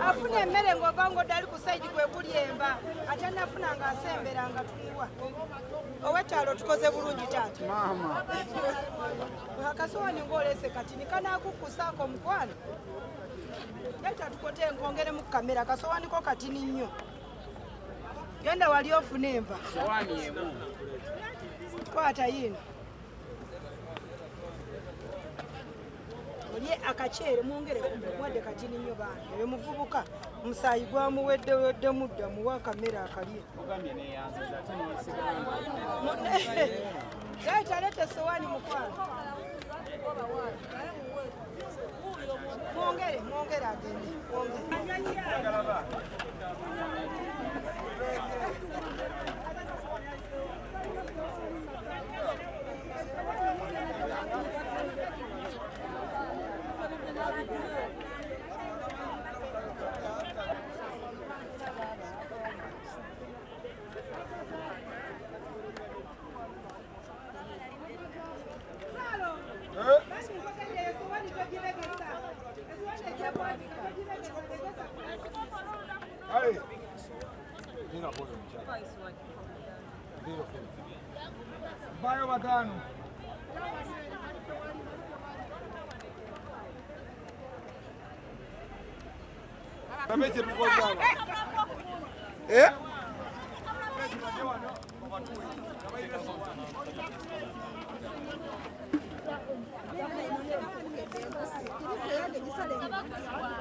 afuna emmere ng'ovango ddali ku sayidi kwe kuli emba ate nafuna ng'asemberanga tuwa ow'ekyalo tukoze bulungi taata akasowani ng'olese kati nikanaakukusaako mukwano yeta tukote nkongere mu kamera akasowani ko katini nnyo genda wali ofuna enva kwata yino olye akaceere mwongere wadde katini nnyo baana eyo muvubuka omusaayi gwamuwedde mudda muwa kamera akalye leeta leeta esowani mukwano mwongere agende Bayo watano.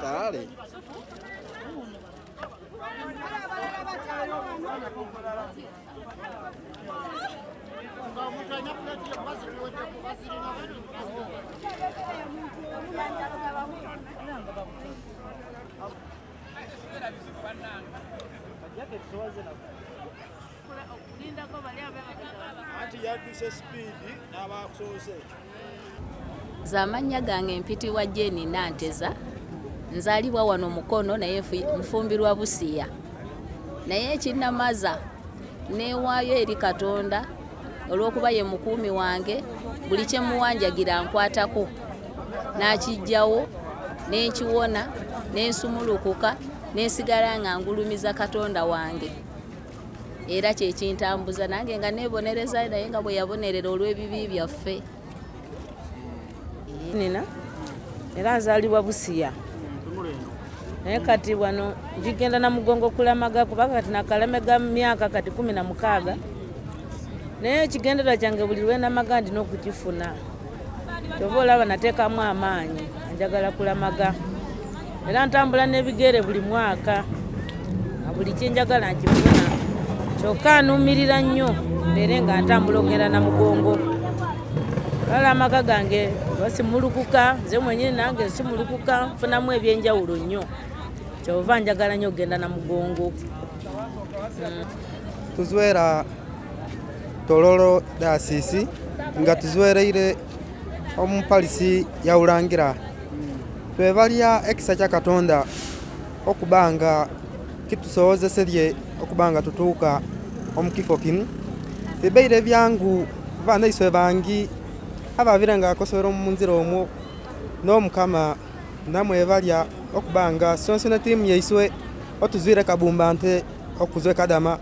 Kale. Zamanya gange mpitibwa Jeni Nanteza nzalibwa wano Mukono naye nfumbirwa Busiya naye ekinnamaza neewaayo eri Katonda olw'okuba ye mukuumi wange buli kye muwanjagira nkwatako n'akijjawo n'enkiwona n'ensumulukuka n'ensigala nga ngulumiza Katonda wange era kyekintambuza nange nga neebonereza naye nga bwe yabonerera olw'ebibi byaffe. Nina era nzalibwa Busiya naye kati wano ndigenda na Mugongo kulamaga kuba kati nakalemega myaka kati 16 naye ekigendera kyange buli lwe namaga ndina okukifuna kyova olaba nateekamu amaanyi njagala kulamaga era ntambula n'ebigere buli mwaka buli kyenjagala nkifuna kyokka nnumirira nnyo mbeere nga ntambula okugenda na Mugongo lala amaka gange basimulukuka nze mwenyini nange simulukuka nfunamu ebyenjawulo nnyo kyova njagala nnyo okugenda na Mugongo. Tuzwera Tororo Dayosisi nga tuzwereire omupalisi yawulangira twebalya ekisa kya Katonda okubanga kitusobozeserye okubanga tutuuka omukifo kinu ebeire byangu bana iswe bangi ababire nga akosora omunzira omwo n'omukama namwebalya okubanga sonsona tiimu yaiswe otuzwire kabumba nte okuzwe kadama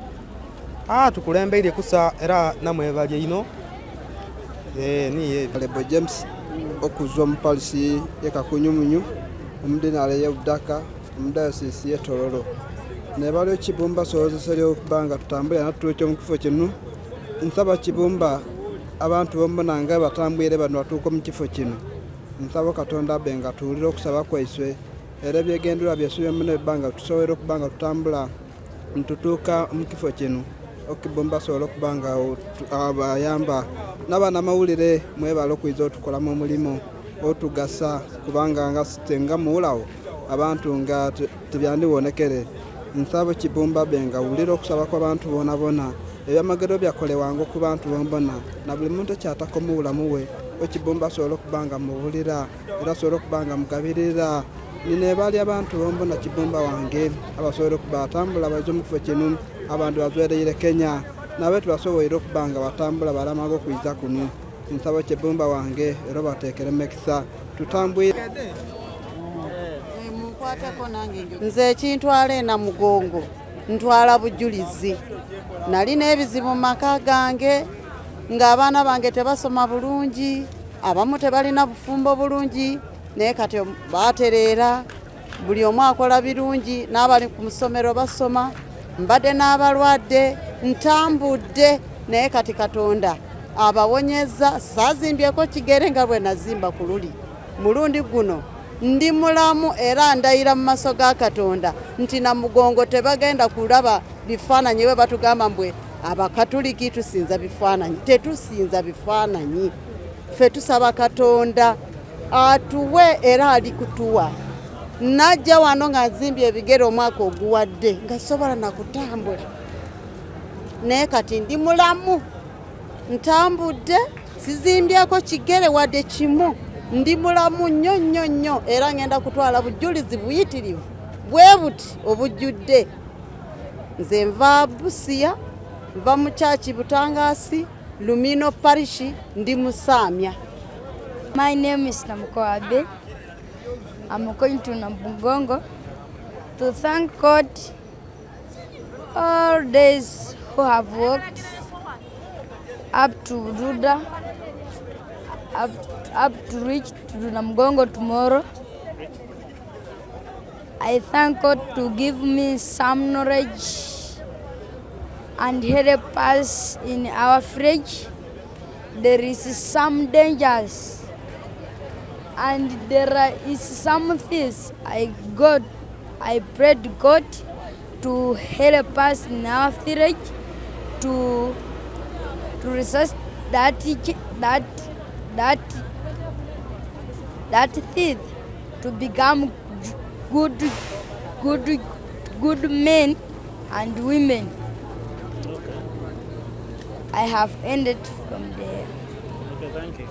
tukulembeire kusa era namwebalya ino niye Lebo James okuzwa omupalisi yekakunyumunyu omudinale y'Obudaka omudayosisi y'Etororo ne baliyo Kibumba soozesera okuba nga tutambulira natutuuka mu kifo kino. Nsaba Kibumba abantu bombona nga batambwire bano batuuka mu kifo kino. Nsaba Katonda abe nga tuwulira okusaba kwaiswe era ebyegendererwa byaisu byonna ebbanga tusobola okuba nga tutambula ntutuuka mu kifo kino. Okibumba asobola okuba nga abayamba n'abanamawulire mwebala okwiza otukolamu omulimu otugasa kubanga nga sitenga muwulawo abantu nga tebyandiwonekere. Nsaba Kibumba abe nga awulira okusaba kw'abantu boona boona ebyamagero byakolewanga ku bantu bombona na buli muntu ekyatako mu bulamu bwe. Kibumba asobola okuba nga muwulira era asobola okuba nga mugabirira. Nina bali abantu bombona Kibumba wange abasobola okuba batambula baze mu kifo kino abantu bazwereire Kenya nabe tubasobola okuba nga batambula balamaga okwiza kuno. Nsaba Kibumba wange era bateekere mekisa tutambwire. Nze ekintwala ena Mugongo ntwala bujulizi. Nali n'ebizibu mu maka gange ng'abaana bange tebasoma bulungi, abamu tebalina bufumbo bulungi, naye kati batereera buli omu akola birungi n'abali ku musomero basoma. Mbadde n'abalwadde ntambudde naye kati Katonda abawonyeza. Saazimbyeko kigere nga bwe nazimba ku luli. Mulundi guno ndi mulamu era ndayira mu maaso ga Katonda nti na Mugongo tebagenda kulaba bifaananyi bwe batugamba mbwe Abakatuliki tusinza bifaananyi. Tetusinza bifaananyi, ffe tusaba Katonda atuwe era ali kutuwa. Najja wano nga nzimbye ebigere omwaka oguwadde nga sobola nakutambula naye kati ndi mulamu ntambudde sizimbyeko kigere wadde kimu. Ndi mulamu nnyo era ngenda kutwala bujulizi buyitirivu bwe buti obujjudde. Nze nva Busia, nva mu Church Butangasi, Lumino Parish, ndi Musamya. My name is Namkoabe. I'm going to Mugongo to thank God all days who have worked up to Ruda, up to reach to Namugongo tomorrow. I thank God to give me some knowledge and help us in our fridge. There is some dangers and there is some things I prayed God to help us in our fridge to resist that thief to become good men and women. I have ended from there. Okay, thank you.